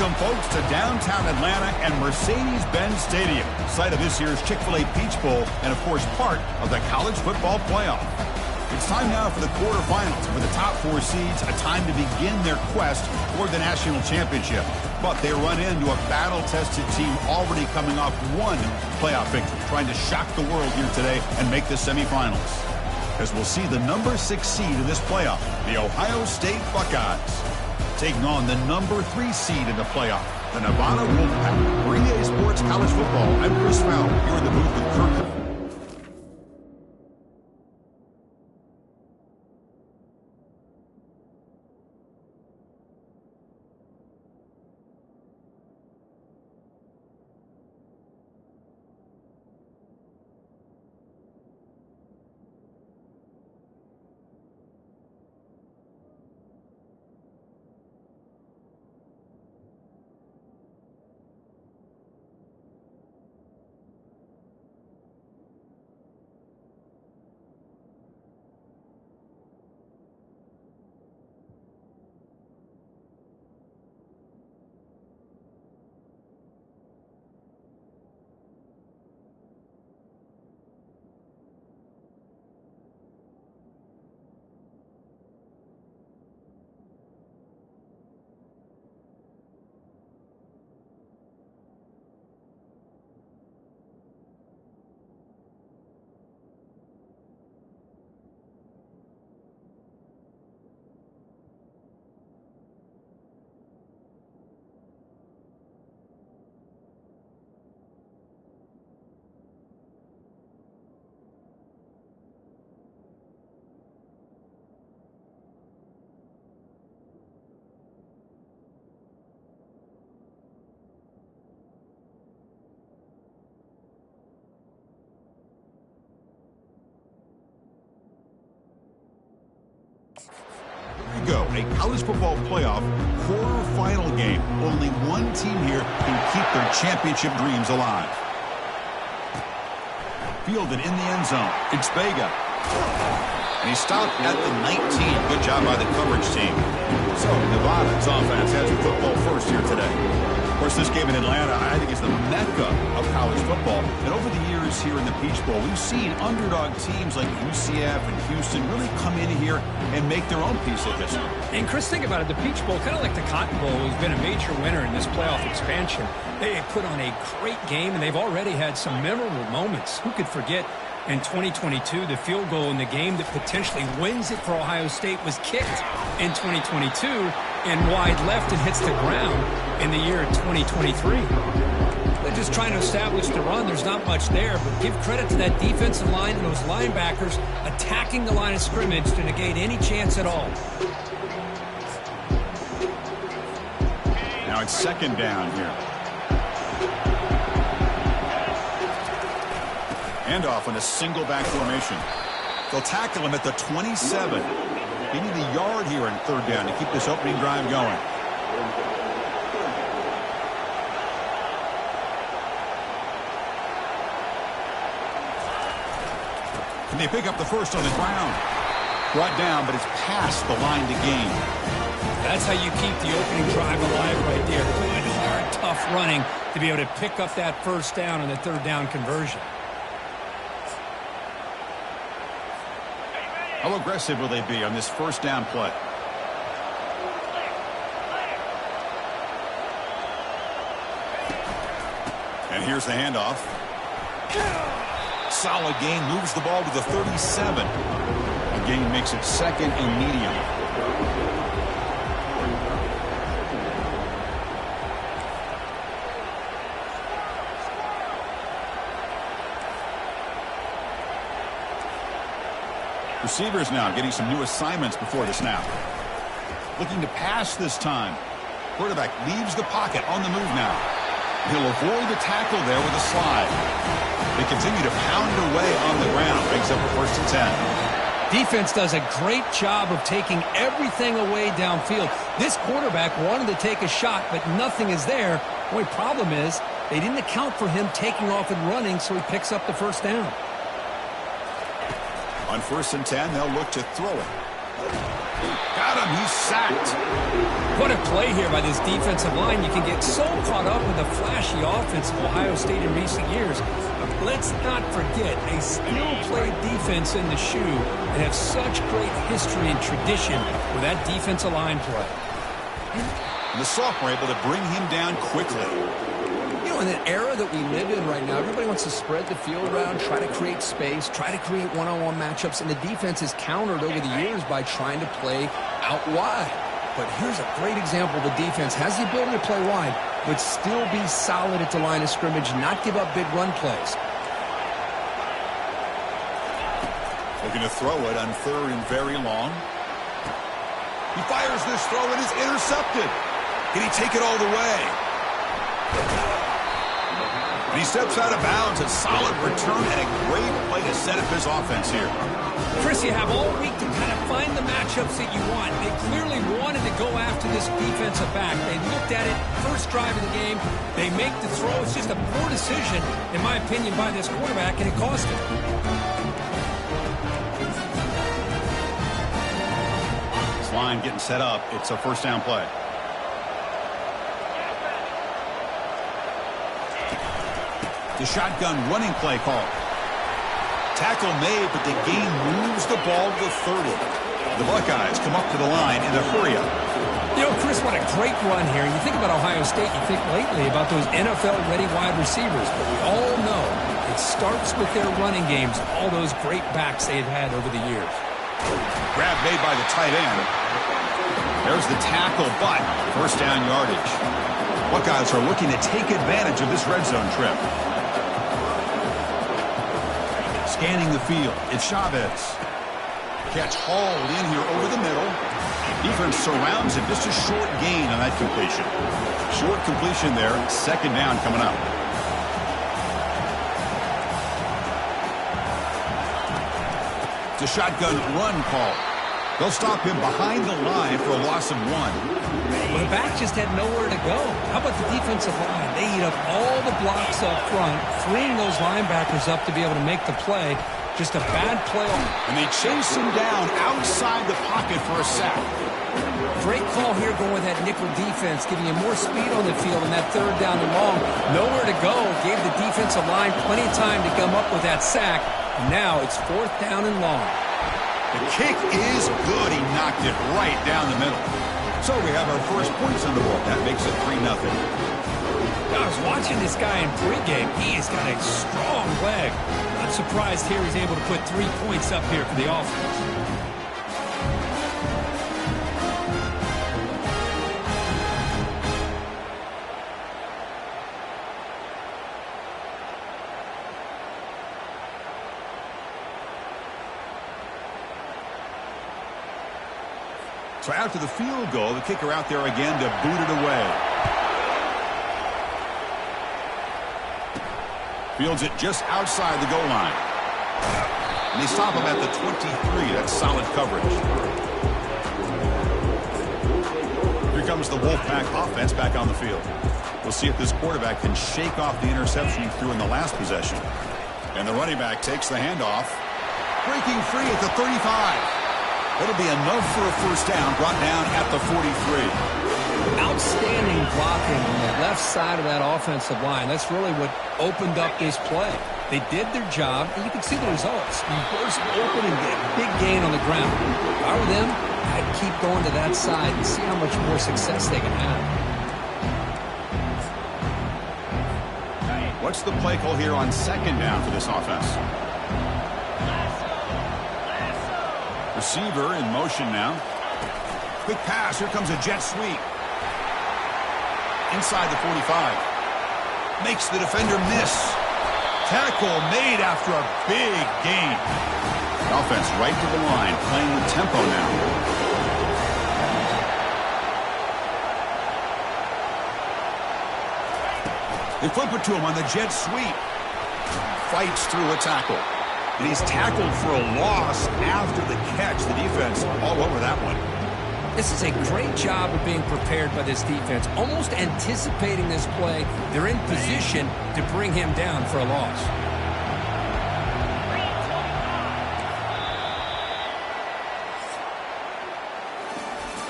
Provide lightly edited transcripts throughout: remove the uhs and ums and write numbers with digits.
Welcome, folks, to downtown Atlanta and Mercedes-Benz Stadium, site of this year's Chick-fil-A Peach Bowl and, of course, part of the college football playoff. It's time now for the quarterfinals. For the top four seeds, a time to begin their quest toward the national championship. But they run into a battle-tested team already coming off one playoff victory, trying to shock the world here today and make the semifinals. As we'll see the number 6 seed in this playoff, the Ohio State Buckeyes, taking on the number 3 seed in the playoff, the Nevada Wolfpack. For EA Sports College Football, I'm Chris Fowler, here in the booth with Kirk. Go. A college football playoff quarterfinal game. Only one team here can keep their championship dreams alive. Fielded in the end zone. It's Vega. And he stopped at the 19. Good job by the coverage team. So, Nevada's offense has the football first here today. Of course, this game in Atlanta, I think, is the mecca of college football. And over the years here in the Peach Bowl, we've seen underdog teams like UCF and Houston really come in here and make their own piece of history. And Chris, think about it. The Peach Bowl, kind of like the Cotton Bowl, has been a major winner in this playoff expansion. They put on a great game, and they've already had some memorable moments. Who could forget in 2022, the field goal in the game that potentially wins it for Ohio State was kicked in 2022 and wide left and hits the ground in the year 2023. They're just trying to establish the run. There's not much there, but give credit to that defensive line and those linebackers attacking the line of scrimmage to negate any chance at all. Now it's second down here. Handoff in a single back formation. They'll tackle him at the 27. They need the yard here in third down to keep this opening drive going. Can they pick up the first on the ground? Brought down, but it's past the line to gain. That's how you keep the opening drive alive right there. Good, hard, tough running to be able to pick up that first down on the third down conversion. How aggressive will they be on this first down play? And here's the handoff. Solid gain, moves the ball to the 37. The gain makes it second and medium. Receivers now getting some new assignments before the snap. Looking to pass this time. Quarterback leaves the pocket on the move now. He'll avoid the tackle there with a slide. They continue to pound away on the ground. Brings up a 1st and 10. Defense does a great job of taking everything away downfield. This quarterback wanted to take a shot, but nothing is there. The only problem is they didn't account for him taking off and running, so he picks up the first down. On 1st and 10, they'll look to throw it. Got him. He's sacked. What a play here by this defensive line. You can get so caught up in the flashy offense of Ohio State in recent years. But let's not forget a skill-played defense in the shoe and have such great history and tradition with that defensive line play. And the sophomore able to bring him down quickly. You know, in an era that we live in right now, everybody wants to spread the field around, try to create space, try to create one-on-one matchups, and the defense is countered over the years by trying to play out wide. But here's a great example. The defense has the ability to play wide, but still be solid at the line of scrimmage, not give up big run plays. Looking to throw it on 3rd and very long. He fires this throw and is intercepted. Can he take it all the way? And he steps out of bounds. A solid return and a great play to set up his offense here. Chris, you have all week to kind of find the matchups that you want. They clearly wanted to go after this defensive back. They looked at it first drive of the game. They make the throw. It's just a poor decision, in my opinion, by this quarterback, and it cost him. This line getting set up. It's a first down play. The shotgun running play call. Tackle made, but the gain moves the ball to 30. The Buckeyes come up to the line in a hurry-up. You know, Chris, what a great run here. You think about Ohio State, you think lately about those NFL-ready wide receivers, but we all know it starts with their running games, all those great backs they've had over the years. Grab made by the tight end. There's the tackle, but first down yardage. Buckeyes are looking to take advantage of this red zone trip. Scanning the field, it's Chavez. Catch hauled in here over the middle. Defense surrounds him. Just a short gain on that completion. Short completion there. Second down coming up. It's a shotgun run call. They'll stop him behind the line for a loss of 1. Well, the back just had nowhere to go. How about the defensive line? They eat up all the blocks up front, freeing those linebackers up to be able to make the play. Just a bad play. And they chase him down outside the pocket for a sack. Great call here going with that nickel defense, giving you more speed on the field on that 3rd down and long. Nowhere to go. Gave the defensive line plenty of time to come up with that sack. And now it's 4th down and long. The kick is good. He knocked it right down the middle. So we have our first points on the board. That makes it 3-0. I was watching this guy in pregame. He has got a strong leg. I'm surprised here he's able to put 3 points up here for the offense. So after the field goal, the kicker out there again to boot it away. Fields it just outside the goal line. And they stop him at the 23. That's solid coverage. Here comes the Wolfpack offense back on the field. We'll see if this quarterback can shake off the interception he threw in the last possession. And the running back takes the handoff. Breaking free at the 35. That'll be enough for a first down, brought down at the 43. Outstanding blocking on the left side of that offensive line. That's really what opened up this play. They did their job, and you can see the results. You burst open and get a big gain on the ground. If I were them, I'd keep going to that side and see how much more success they can have. What's the play call here on second down for this offense? Receiver in motion now. Quick pass. Here comes a jet sweep. Inside the 45. Makes the defender miss. Tackle made after a big gain. Offense right to the line, playing with tempo now. They flip it to him on the jet sweep. Fights through a tackle. And he's tackled for a loss after the catch. The defense all over that one. This is a great job of being prepared by this defense, almost anticipating this play. They're in position to bring him down for a loss.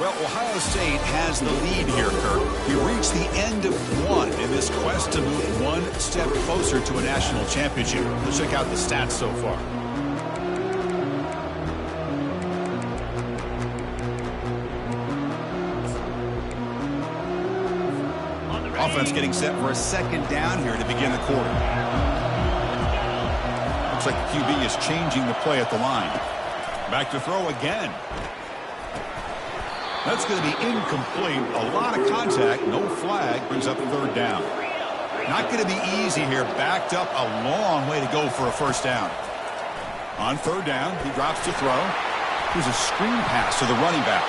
Well, Ohio State has the lead here, Kirk. We reached the end of one in this quest to move one step closer to a national championship. Let's check out the stats so far. Offense getting set for a second down here to begin the quarter. Looks like the QB is changing the play at the line. Back to throw again. That's going to be incomplete. A lot of contact. No flag. Brings up third down. Not going to be easy here. Backed up a long way to go for a first down. On third down, he drops to throw. Here's a screen pass to the running back.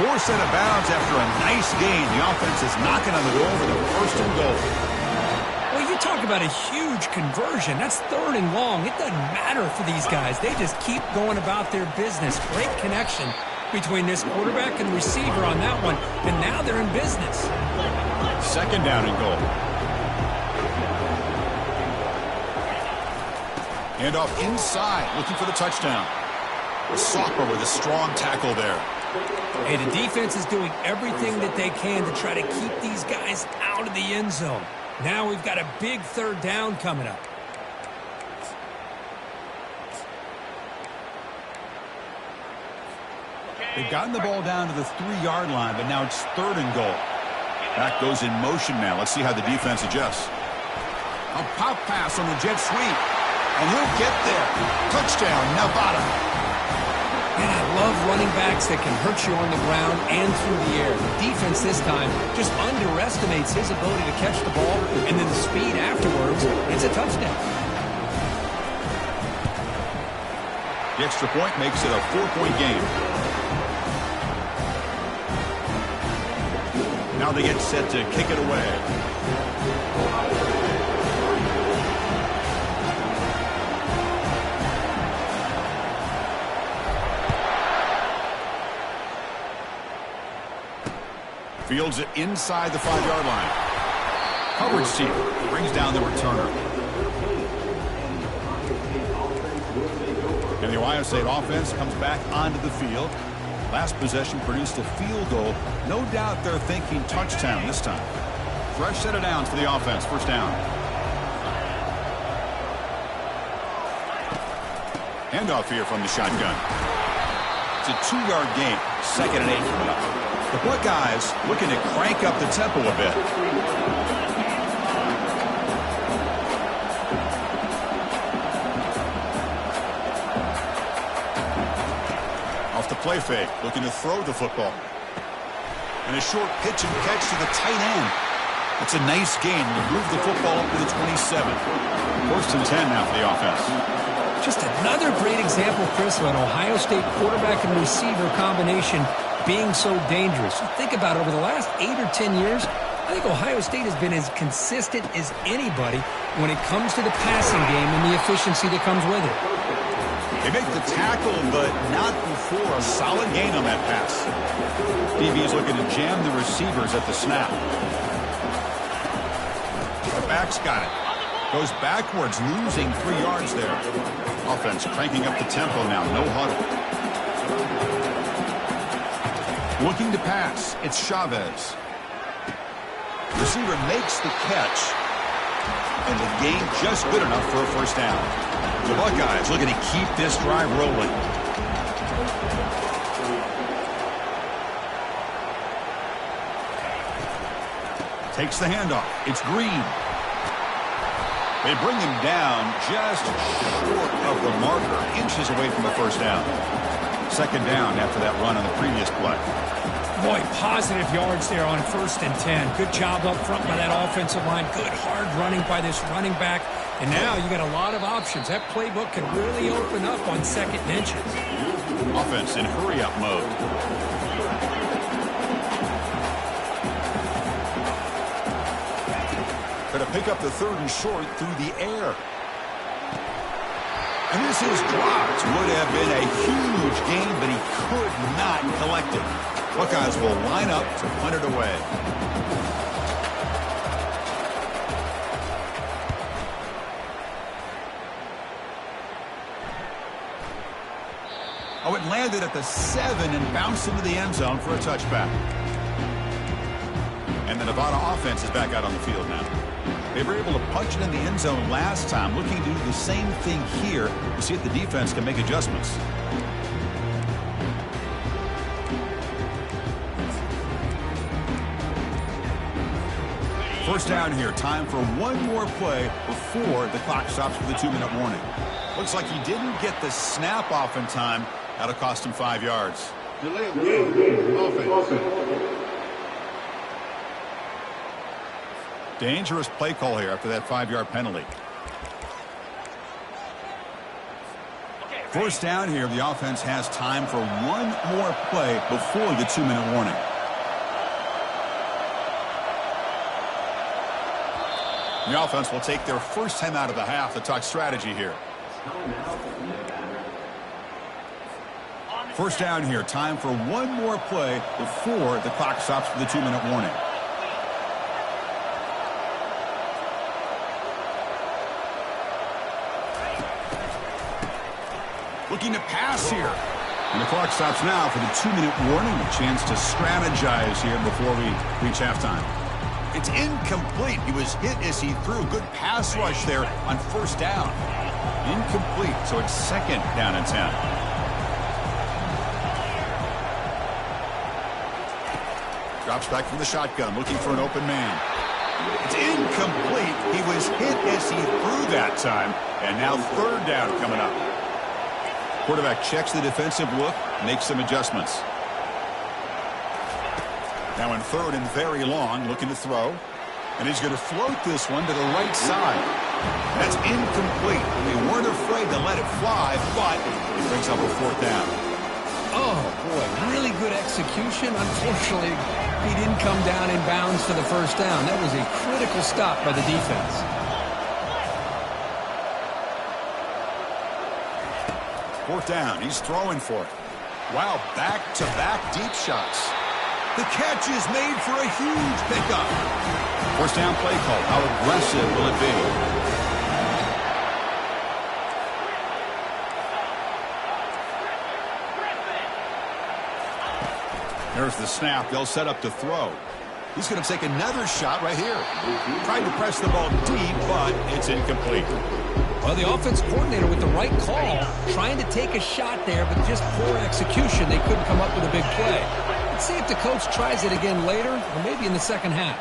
Forced out of bounds after a nice gain. The offense is knocking on the door for the first and goal. Well, you talk about a huge conversion. That's third and long. It doesn't matter for these guys. They just keep going about their business. Great connection between this quarterback and receiver on that one, and now they're in business. Second down and goal. Handoff inside, looking for the touchdown. Sopper with a strong tackle there. Hey, the defense is doing everything that they can to try to keep these guys out of the end zone. Now we've got a big third down coming up. They've gotten the ball down to the 3-yard line, but now it's third and goal. Back goes in motion now. Let's see how the defense adjusts. A pop pass on the jet sweep. And he'll get there. Touchdown, Nevada. And I love running backs that can hurt you on the ground and through the air. The defense this time just underestimates his ability to catch the ball, and then the speed afterwards, it's a touchdown. The extra point makes it a 4-point game. Now they get set to kick it away. Fields it inside the 5-yard line. Coverage team brings down the returner. And the Ohio State offense comes back onto the field. Last possession produced a field goal. No doubt they're thinking touchdown this time. Fresh set of downs for the offense. First down. Handoff here from the shotgun. It's a 2-yard gain. 2nd and 8 coming up. The Buckeyes looking to crank up the tempo a bit. Off the play fake, looking to throw the football. And a short pitch and catch to the tight end. It's a nice gain to move the football up to the 27. 1st and 10 now for the offense. Just another great example, Chris, of an Ohio State quarterback and receiver combination being so dangerous. You think about it, over the last 8 or 10 years, I think Ohio State has been as consistent as anybody when it comes to the passing game and the efficiency that comes with it. They make the tackle, but not before a solid gain on that pass. DB is looking to jam the receivers at the snap. The back's got it. Goes backwards, losing 3 yards there. Offense cranking up the tempo now. No huddle. Looking to pass. It's Chavez. Receiver makes the catch. And the gain just good enough for a first down. The Buckeyes looking to keep this drive rolling. Takes the handoff. It's Green. They bring him down just short of the marker. Inches away from the first down. 2nd down after that run on the previous play. Boy, positive yards there on 1st and 10. Good job up front by that offensive line. Good hard running by this running back. And now you got a lot of options. That playbook can really open up on 2nd and inches. Offense in hurry-up mode. Going to pick up the 3rd and short through the air. And this is dropped. Would have been a huge gain, but he could not collect it. Buckeyes will line up to punt it away. Oh, it landed at the 7 and bounced into the end zone for a touchback. And the Nevada offense is back out on the field now. They were able to punch it in the end zone last time, looking to do the same thing here to see if the defense can make adjustments. First down here. Time for one more play before the clock stops for the 2-minute warning. Looks like he didn't get the snap off in time. That'll cost him 5 yards. Delay of game. Offense. Dangerous play call here after that 5-yard penalty. First down here. The offense has time for one more play before the 2-minute warning. The offense will take their first time out of the half to talk strategy here. First down here. Time for one more play before the clock stops for the 2-minute warning. Looking to pass here. And the clock stops now for the 2-minute warning. A chance to strategize here before we reach halftime. It's incomplete. He was hit as he threw. Good pass rush there on first down. Incomplete, so it's second down and 10. Drops back from the shotgun, looking for an open man. It's incomplete. He was hit as he threw that time. And now third down coming up. Quarterback checks the defensive look, makes some adjustments. Now in third and very long, looking to throw. And he's going to float this one to the right side. That's incomplete. They weren't afraid to let it fly, but it brings up a fourth down. Oh, boy, really good execution. Unfortunately, he didn't come down in bounds for the first down. That was a critical stop by the defense. Fourth down. He's throwing for it. Wow, back-to-back deep shots. The catch is made for a huge pickup. First down play call. How aggressive will it be? There's the snap. They'll set up to throw. He's going to take another shot right here. Trying to press the ball deep, but it's incomplete. Well, the offense coordinator with the right call, trying to take a shot there, but just poor execution. They couldn't come up with a big play. Let's see if the coach tries it again later, or maybe in the second half.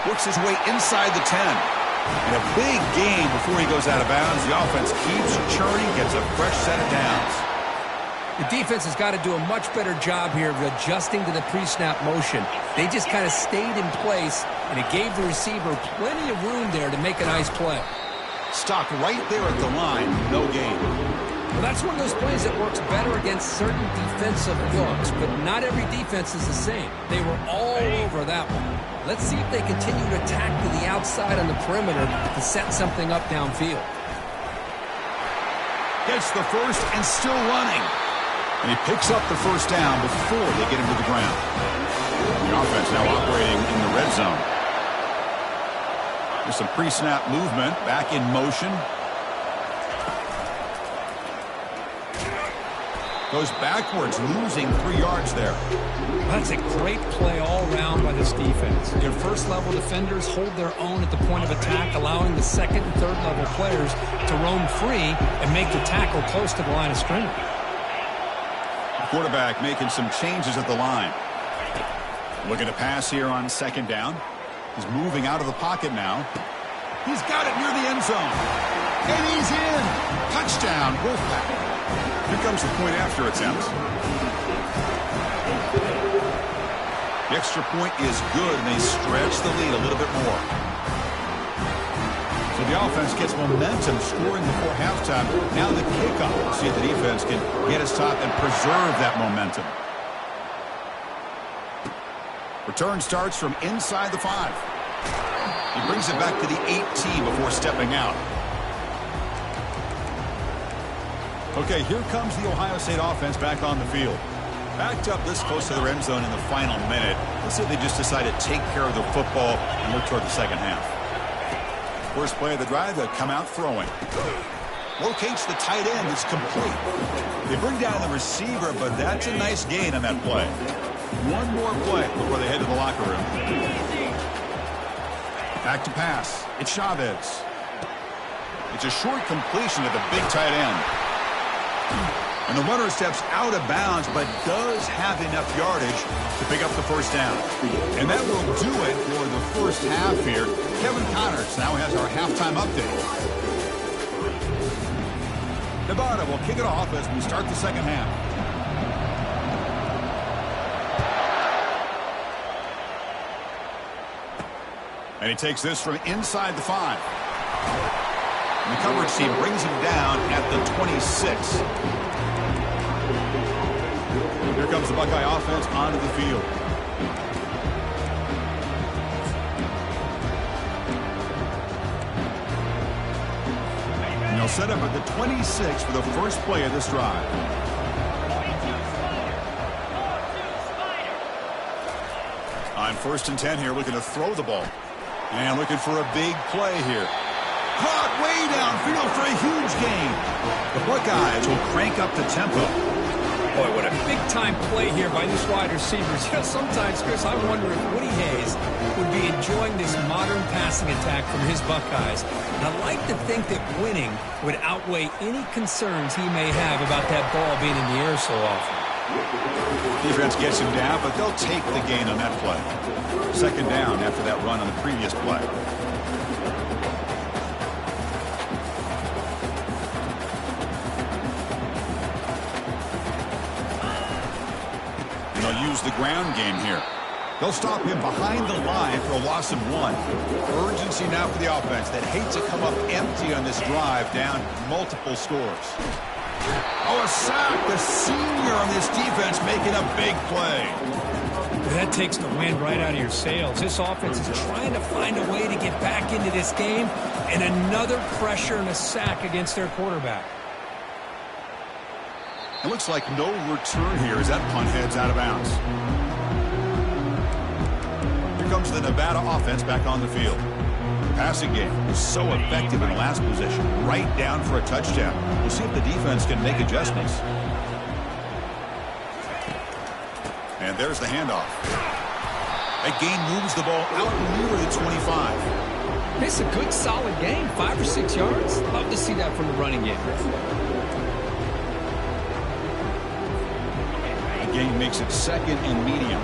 Works his way inside the 10. And a big gain before he goes out of bounds. The offense keeps churning, gets a fresh set of downs. The defense has got to do a much better job here of adjusting to the pre-snap motion. They just kind of stayed in place, and it gave the receiver plenty of room there to make a nice play. Stopped right there at the line, no gain. Well, that's one of those plays that works better against certain defensive looks, but not every defense is the same. They were all over that one. Let's see if they continue to attack to the outside on the perimeter to set something up downfield. Gets the first and still running. And he picks up the first down before they get him to the ground. The offense now operating in the red zone. There's some pre-snap movement, back in motion. Goes backwards, losing 3 yards there. That's a great play all around by this defense. Your first-level defenders hold their own at the point of attack, allowing the second and third-level players to roam free and make the tackle close to the line of scrimmage. Quarterback making some changes at the line. Looking to pass here on second down. He's moving out of the pocket now. He's got it near the end zone. And he's in. Touchdown, Wolfpack. Here comes the point after attempt. The extra point is good, and they stretch the lead a little bit more. So the offense gets momentum, scoring before halftime. Now the kickoff. We'll see if the defense can get his top and preserve that momentum. Return starts from inside the 5. He brings it back to the 18 before stepping out. Okay, here comes the Ohio State offense back on the field. Backed up this close to their end zone in the final minute. Let's see if they just decide to take care of the football and look toward the second half. First play of the drive, they'll come out throwing. Locates the tight end. It's complete. They bring down the receiver, but that's a nice gain on that play. One more play before they head to the locker room. Back to pass. It's Chavez. It's a short completion to the big tight end. And the runner steps out of bounds, but does have enough yardage to pick up the first down. And that will do it for the first half here. Kevin Connors now has our halftime update. Nevada will kick it off as we start the second half. And he takes this from inside the 5. And the coverage team brings him down at the 26. Here comes the Buckeye offense onto the field. And they'll set up at the 26 for the first play of this drive. On 1st and 10 here, looking to throw the ball. And looking for a big play here. Caught way downfield for a huge gain. The Buckeyes will crank up the tempo. Boy, what a big-time play here by these wide receivers. You know, sometimes, Chris, I wonder if Woody Hayes would be enjoying this modern passing attack from his Buckeyes. And I like to think that winning would outweigh any concerns he may have about that ball being in the air so often. Defense gets him down, but they'll take the gain on that play. Second down after that run on the previous play. And they'll use the ground game here. They'll stop him behind the line for a loss of 1. Urgency now for the offense that hates to come up empty on this drive, down multiple scores. Oh, a sack. The senior on this defense making a big play. That takes the wind right out of your sails. This offense is trying to find a way to get back into this game, and another pressure and a sack against their quarterback. It looks like no return here as that punt heads out of bounds. Here comes the Nevada offense back on the field. The passing game was so effective in the last possession, right down for a touchdown. We'll see if the defense can make adjustments. And there's the handoff. That gain moves the ball out near the 25. It's a good, solid game. 5 or 6 yards. Love to see that from the running game. The gain makes it second and medium.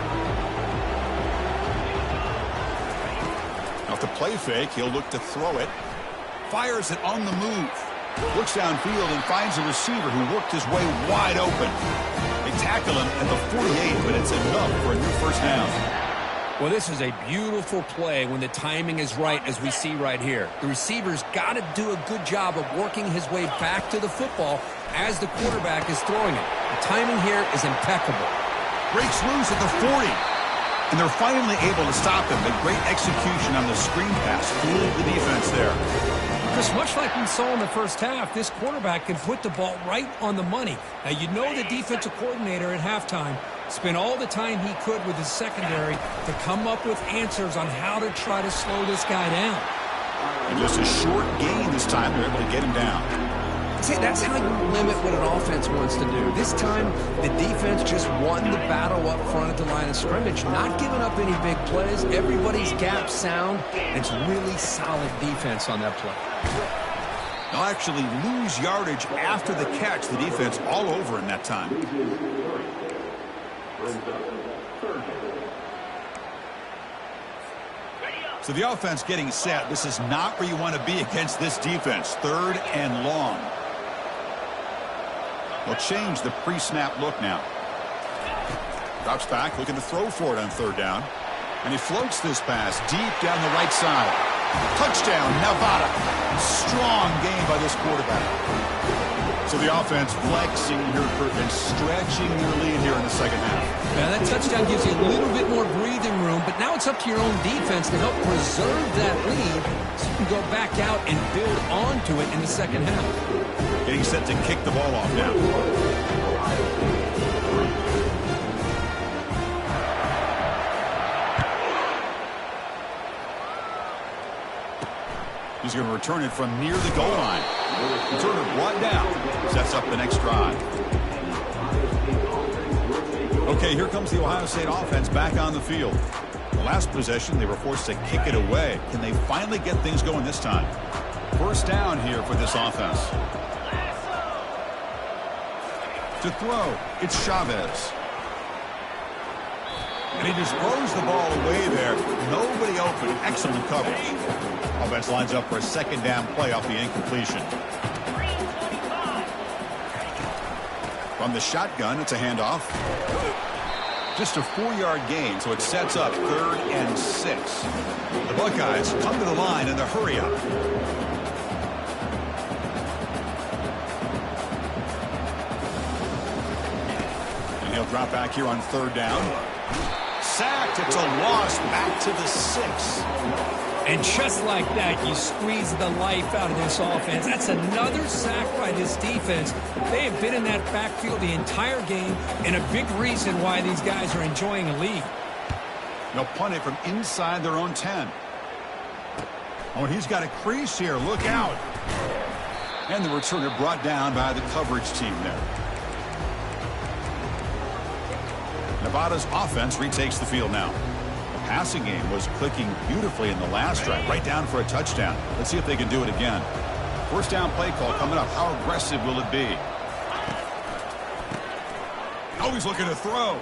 Now with the play fake, he'll look to throw it. Fires it on the move. Looks downfield and finds a receiver who worked his way wide open. They tackle him at the 48, but it's enough for a new first down. Well, this is a beautiful play when the timing is right, as we see right here. The receiver's got to do a good job of working his way back to the football as the quarterback is throwing it. The timing here is impeccable. Breaks loose at the 40. And they're finally able to stop him. The great execution on the screen pass fooled the defense there. Chris, much like we saw in the first half, this quarterback can put the ball right on the money. Now, you know the defensive coordinator at halftime spent all the time he could with his secondary to come up with answers on how to try to slow this guy down. And just a short gain this time, they're able to get him down. See, that's how you limit what an offense wants to do. This time, the defense just won the battle up front at the line of scrimmage, not giving up any big plays. Everybody's gap sound. It's really solid defense on that play. They'll actually lose yardage after the catch. The defense all over in that time. So the offense getting set. This is not where you want to be against this defense. 3rd and long. They'll change the pre-snap look now. Drops back, looking to throw for it on 3rd down. And he floats this pass deep down the right side. Touchdown, Nevada. Strong game by this quarterback. So the offense flexing here and stretching their lead here in the second half. Now that touchdown gives you a little bit more breathing room, but now it's up to your own defense to help preserve that lead so you can go back out and build onto it in the second half. Getting set to kick the ball off now. He's going to return it from near the goal line. Returner down. Sets up the next drive. Okay, here comes the Ohio State offense back on the field. The last possession, they were forced to kick it away. Can they finally get things going this time? First down here for this offense. To throw, it's Chavez. And he just throws the ball away there. Nobody open. Excellent coverage. Offense lines up for a second down play off the incompletion. From the shotgun, it's a handoff. Just a 4-yard gain, so it sets up 3rd and 6. The Buckeyes come to the line in the hurry-up. And he'll drop back here on 3rd down. Sacked. It's a loss back to the 6. And just like that, you squeeze the life out of this offense. That's another sack by this defense. They have been in that backfield the entire game, and a big reason why these guys are enjoying a lead. They'll punt it from inside their own 10. Oh, and he's got a crease here. Look out. And the returner brought down by the coverage team there. Nevada's offense retakes the field now. The passing game was clicking beautifully in the last drive, right down for a touchdown. Let's see if they can do it again. First down play call coming up. How aggressive will it be? Always looking to throw.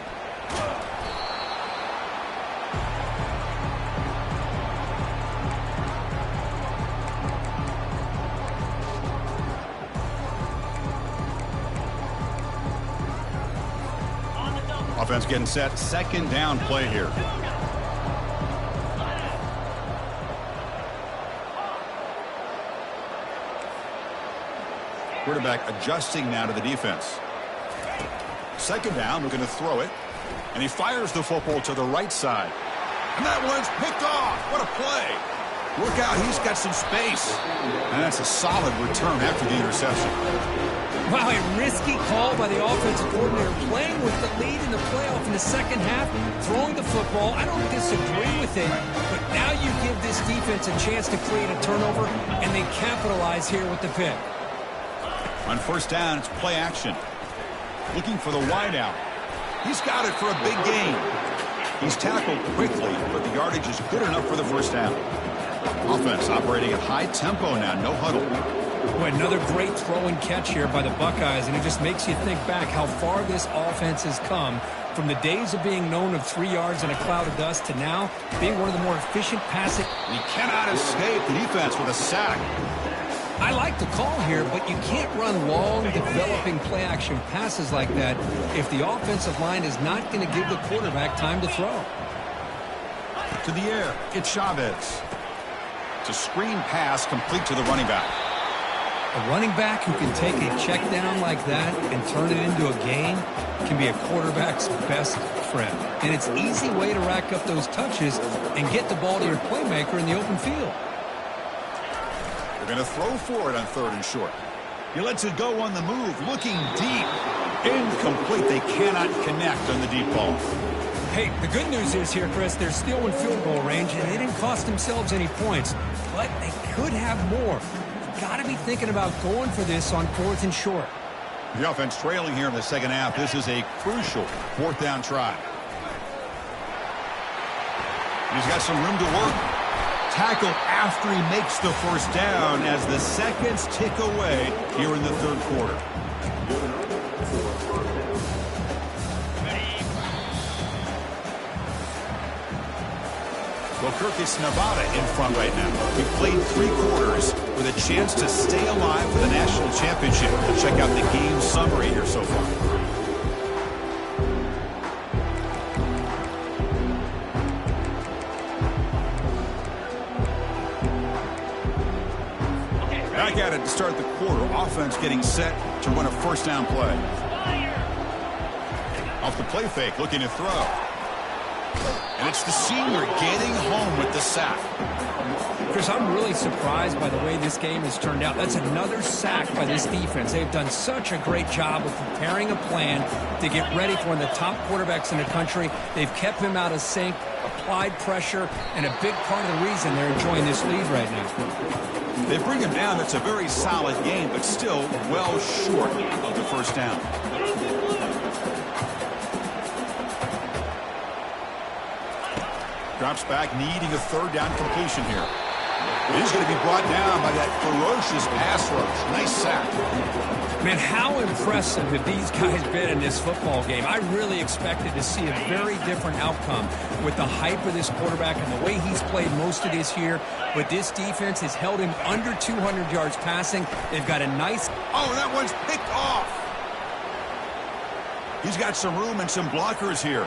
Offense getting set. Second down play here. Quarterback adjusting now to the defense. Second down, looking to throw it. And he fires the football to the right side. And that one's picked off. What a play. Look out, he's got some space. And that's a solid return after the interception. Wow, a risky call by the offensive coordinator, playing with the lead in the playoff in the second half, throwing the football. I don't disagree with it, but now you give this defense a chance to create a turnover, and they capitalize here with the pick. On first down, it's play action. Looking for the wideout. He's got it for a big gain. He's tackled quickly, but the yardage is good enough for the first down. Offense operating at high tempo now, no huddle. Boy, another great throw and catch here by the Buckeyes, and it just makes you think back how far this offense has come from the days of being known of 3 yards in a cloud of dust to now being one of the more efficient passing. He cannot escape the defense with a sack. I like the call here, but you can't run long, developing play-action passes like that if the offensive line is not going to give the quarterback time to throw. To the air, it's Chavez. It's a screen pass complete to the running back. A running back who can take a check down like that and turn it into a gain can be a quarterback's best friend. And it's an easy way to rack up those touches and get the ball to your playmaker in the open field. They're going to throw for it on 3rd and short. He lets it go on the move, looking deep. Incomplete. They cannot connect on the deep ball. Hey, the good news is here, Chris, they're still in field goal range, and they didn't cost themselves any points, but they could have more. Got to be thinking about going for this on 4th and short. The offense trailing here in the second half. This is a crucial 4th down try. He's got some room to work. Tackle after he makes the first down as the seconds tick away here in the 3rd quarter. Well, Kirk, it's Nevada in front right now. He played 3 quarters with a chance to stay alive for the national championship. We'll check out the game summary here so far. Back at it to start the quarter. Offense getting set to run a first down play. Off the play fake, looking to throw. And it's the senior getting home with the sack. Chris, I'm really surprised by the way this game has turned out. That's another sack by this defense. They've done such a great job of preparing a plan to get ready for one of the top quarterbacks in the country. They've kept him out of sync. A applied pressure and a big part of the reason they're enjoying this lead right now. They bring him down. That's a very solid game, but still well short of the first down. Drops back, needing a third down completion here. He's going to be brought down by that ferocious pass rush. Nice sack. Man, how impressive have these guys been in this football game? I really expected to see a very different outcome with the hype of this quarterback and the way he's played most of this year. But this defense has held him under 200 yards passing. They've got a nice... Oh, that one's picked off. He's got some room and some blockers here.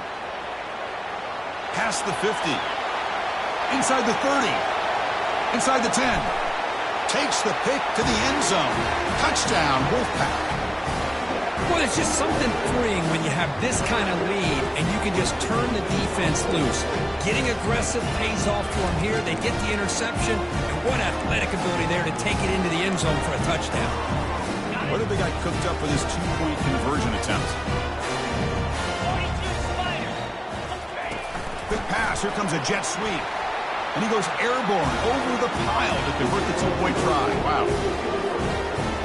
Past the 50. Inside the 30. Inside the 10. Takes the pick to the end zone. Touchdown, Wolfpack. Well, it's just something freeing when you have this kind of lead and you can just turn the defense loose. Getting aggressive pays off for them here. They get the interception, and what athletic ability there to take it into the end zone for a touchdown. What have they got cooked up with this two-point conversion attempt? Quick pass. Here comes a jet sweep. And he goes airborne over the pile to convert the two-point try. Wow.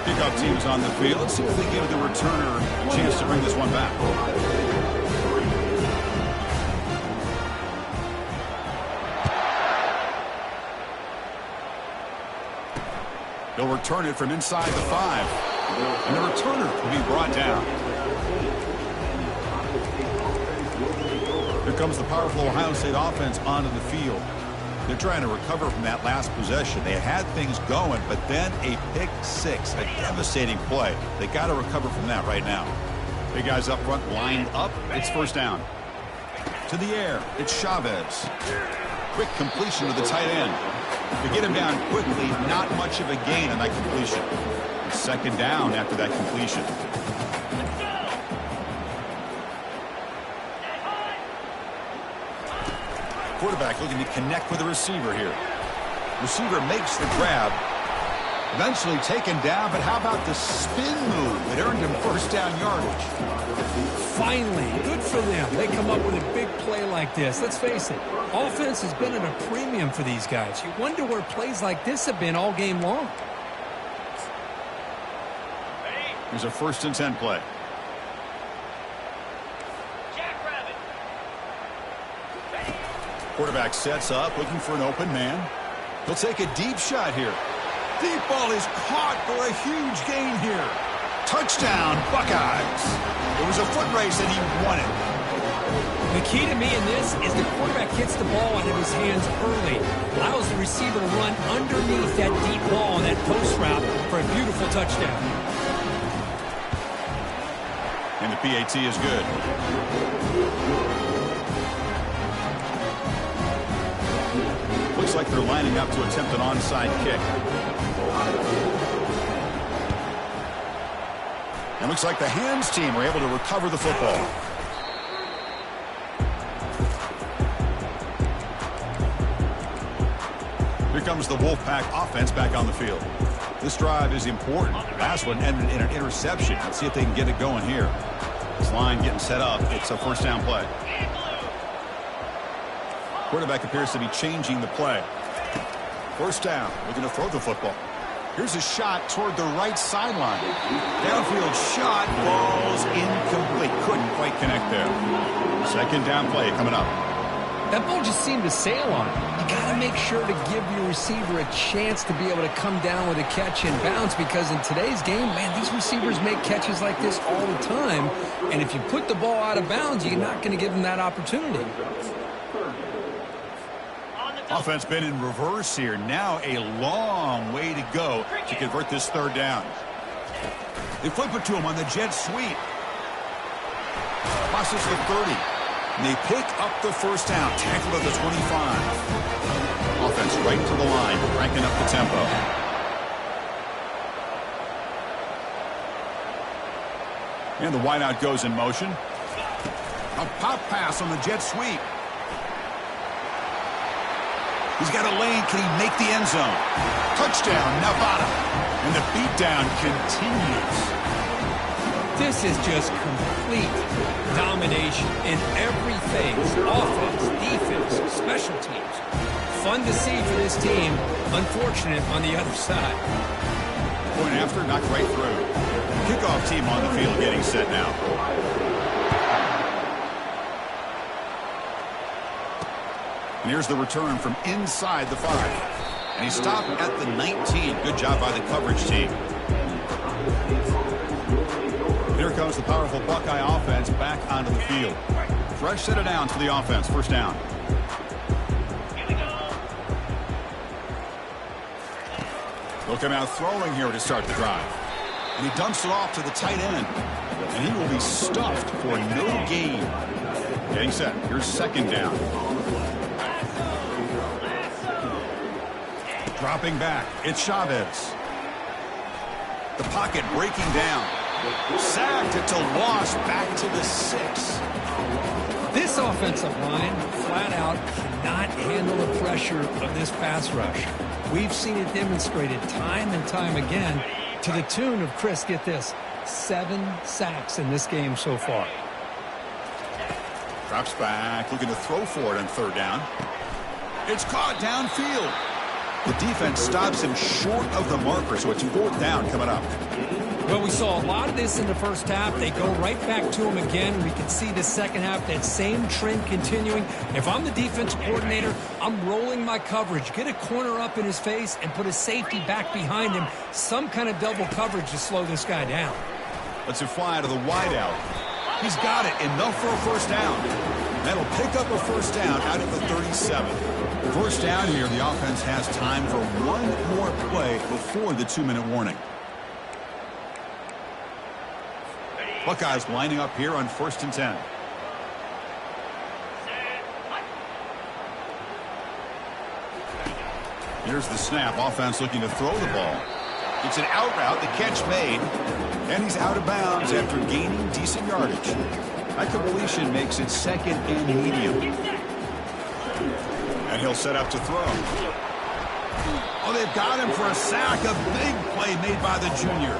Kickoff team's on the field. Let's see if they give the returner a chance to bring this one back. They'll return it from inside the 5. And the returner will be brought down. Here comes the powerful Ohio State offense onto the field. They're trying to recover from that last possession. They had things going, but then a pick six, a devastating play. They got to recover from that right now. Big guys up front lined up. It's first down. To the air, it's Chavez. Quick completion to the tight end. To get him down quickly, not much of a gain on that completion. Second down after that completion. Quarterback looking to connect with the receiver here. Receiver makes the grab. Eventually taken down, but how about the spin move that earned him first down yardage? Finally, good for them. They come up with a big play like this. Let's face it, offense has been at a premium for these guys. You wonder where plays like this have been all game long. Here's a 1st and 10 play. Quarterback sets up, looking for an open man. He'll take a deep shot here. Deep ball is caught for a huge gain here. Touchdown, Buckeyes. It was a foot race and he won it. The key to me in this is the quarterback hits the ball out of his hands early. Allows the receiver to run underneath that deep ball on that post route for a beautiful touchdown. And the PAT is good. Looks like they're lining up to attempt an onside kick. And looks like the hands team were able to recover the football. Here comes the Wolfpack offense back on the field. This drive is important. Last one ended in an interception. Let's see if they can get it going here. This line getting set up. It's a first down play. Quarterback appears to be changing the play. First down, looking to throw the football. Here's a shot toward the right sideline. Downfield shot, ball's incomplete. Couldn't quite connect there. Second down play coming up. That ball just seemed to sail on it. You got to make sure to give your receiver a chance to be able to come down with a catch and bounce, because in today's game, man, these receivers make catches like this all the time. And if you put the ball out of bounds, you're not going to give them that opportunity. Offense been in reverse here. Now a long way to go to convert this third down. They flip it to him on the jet sweep. Crosses the 30. And they pick up the first down. Tackled at the 25. Offense right to the line, cranking up the tempo. And the wideout goes in motion. A pop pass on the jet sweep. He's got a lane. Can he make the end zone? Touchdown, Nevada. And the beatdown continues. This is just complete domination in every phase. Offense, defense, special teams. Fun to see for this team. Unfortunate on the other side. Point after, knocked right through. Kickoff team on the field getting set now. And here's the return from inside the 5. And he stopped at the 19. Good job by the coverage team. Here comes the powerful Buckeye offense back onto the field. Fresh set of downs for the offense. First down. He'll come out throwing here to start the drive. And he dumps it off to the tight end. And he will be stuffed for no gain. Getting set. Here's second down. Dropping back. It's Chavez. The pocket breaking down. Sacked. It's a loss back to the 6. This offensive line, flat out, cannot handle the pressure of this pass rush. We've seen it demonstrated time and time again to the tune of, Chris, get this, 7 sacks in this game so far. Drops back, looking to throw for it on third down. It's caught downfield. The defense stops him short of the marker, so it's fourth down coming up. Well, we saw a lot of this in the first half. They go right back to him again. We can see the second half, that same trend continuing. If I'm the defense coordinator, I'm rolling my coverage. Get a corner up in his face and put a safety back behind him. Some kind of double coverage to slow this guy down. Let's it fly to the wideout. He's got it. Enough for a first down. That'll pick up a first down out at the 37. First down here, the offense has time for one more play before the 2-minute warning. Buckeyes lining up here on 1st and 10. Here's the snap. Offense looking to throw the ball. It's an out route. The catch made. And he's out of bounds after gaining decent yardage. That completion makes it second and medium. And he'll set up to throw. Oh, they've got him for a sack. A big play made by the junior.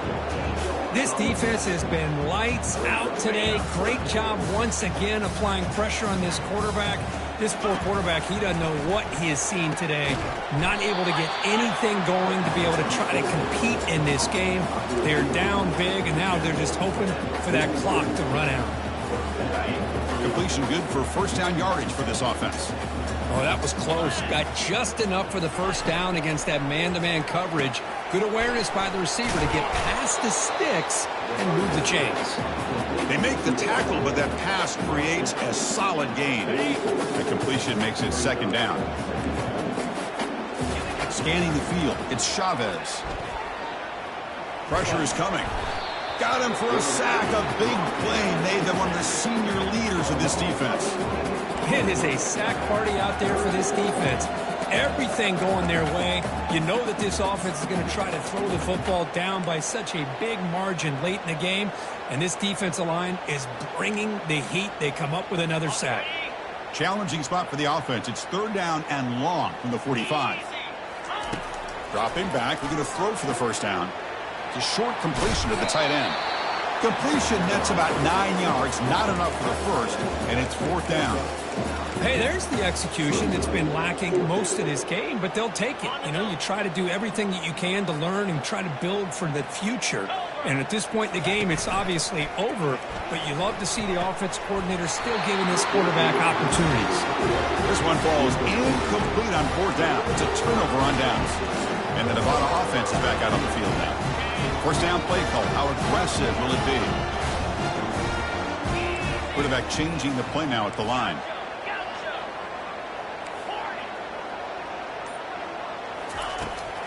This defense has been lights out today. Great job once again applying pressure on this quarterback. This poor quarterback, he doesn't know what he has seen today. Not able to get anything going to be able to try to compete in this game. They're down big, and now they're just hoping for that clock to run out. Completion good for first down yardage for this offense. Oh, that was close. Got just enough for the first down against that man-to-man coverage. Good awareness by the receiver to get past the sticks and move the chains. They make the tackle, but that pass creates a solid gain. The completion makes it second down. Scanning the field, it's Chavez. Pressure is coming. Got him for a sack. A big play made them one of the senior leaders of this defense. It is a sack party out there for this defense. Everything going their way. You know that this offense is going to try to throw the football down by such a big margin late in the game. And this defensive line is bringing the heat. They come up with another sack. Challenging spot for the offense. It's third down and long from the 45. Dropping back. We're going to throw for the first down. It's a short completion to the tight end. Completion nets about 9 yards. Not enough for the first. And it's fourth down. Hey, there's the execution that's been lacking most of this game, but they'll take it. You know, you try to do everything that you can to learn and try to build for the future. And at this point in the game, it's obviously over, but you love to see the offense coordinator still giving this quarterback opportunities. This one ball is incomplete on fourth down. It's a turnover on downs. And the Nevada offense is back out on the field now. First down play call. How aggressive will it be? Quarterback changing the play now at the line.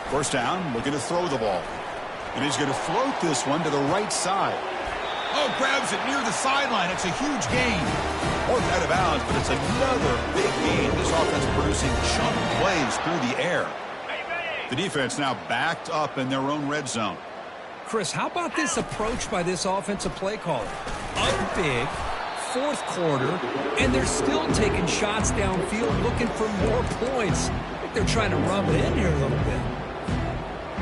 First down, looking to throw the ball. And he's going to float this one to the right side. Oh, grabs it near the sideline. It's a huge gain. Or out of bounds, but it's another big gain. This offense producing chunk plays through the air. The defense now backed up in their own red zone. Chris, how about this approach by this offensive play caller? Up big, fourth quarter, and they're still taking shots downfield looking for more points. I think they're trying to rub it in here a little bit.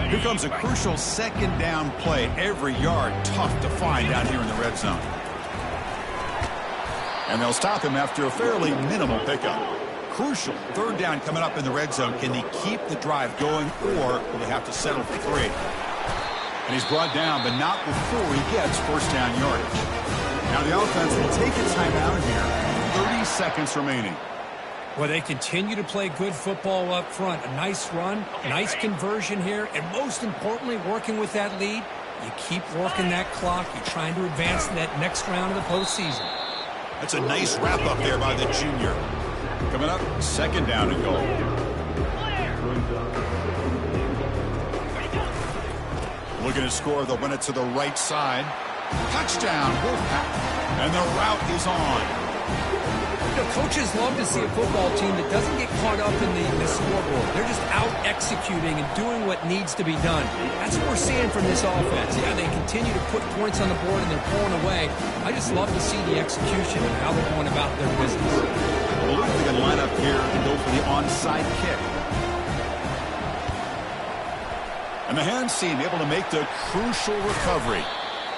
Here comes a crucial second down play. Every yard tough to find down here in the red zone. And they'll stop him after a fairly minimal pickup. Crucial third down coming up in the red zone. Can they keep the drive going, or will they have to settle for 3? And he's brought down, but not before he gets first down yardage. Now the offense will take a timeout here. 30 seconds remaining. Well, they continue to play good football up front. A nice run, nice conversion here, and most importantly, working with that lead, you keep working that clock. You're trying to advance to that next round of the postseason. That's a nice wrap-up there by the junior. Coming up, second down and goal. Looking to score, they'll run it to the right side. Touchdown, Wolfpack. And the route is on. You know, coaches love to see a football team that doesn't get caught up in the scoreboard. They're just out executing and doing what needs to be done. That's what we're seeing from this offense. Yeah, they continue to put points on the board and they're pulling away. I just love to see the execution and how they're going about their business. I believe they can line up here and go for the onside kick. And the hands team able to make the crucial recovery.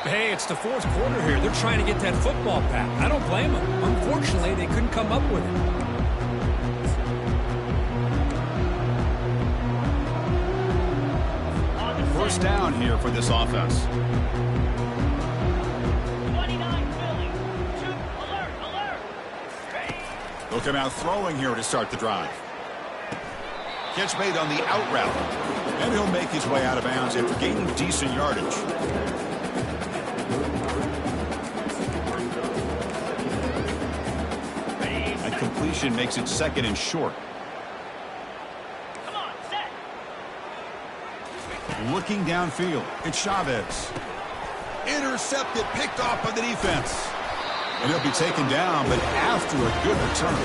Hey, it's the fourth quarter here. They're trying to get that football back. I don't blame them. Unfortunately, they couldn't come up with it. First down here for this offense. 29 Philly. Shoot, alert. They'll come out throwing here to start the drive. Catch made on the out route. And he'll make his way out of bounds after gaining decent yardage. And completion makes it second and short. Come on, set. Looking downfield, it's Chavez. Intercepted, picked off by the defense. And he'll be taken down, but after a good return.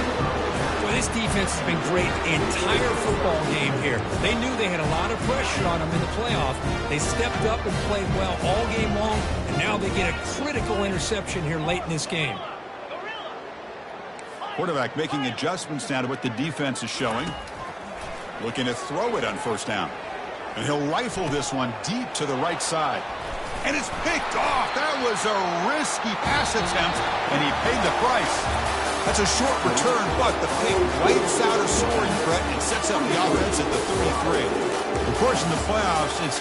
Well, this defense has been great the entire football game here. They knew they had a lot of pressure on them in the playoff. They stepped up and played well all game long, and now they get a critical interception here late in this game. Quarterback making adjustments now to what the defense is showing. Looking to throw it on first down. And he'll rifle this one deep to the right side. And it's picked off. That was a risky pass attempt, and he paid the price. That's a short return, but the pick wipes out a scoring threat and sets up the offense at the 33. Of course, in the playoffs, it's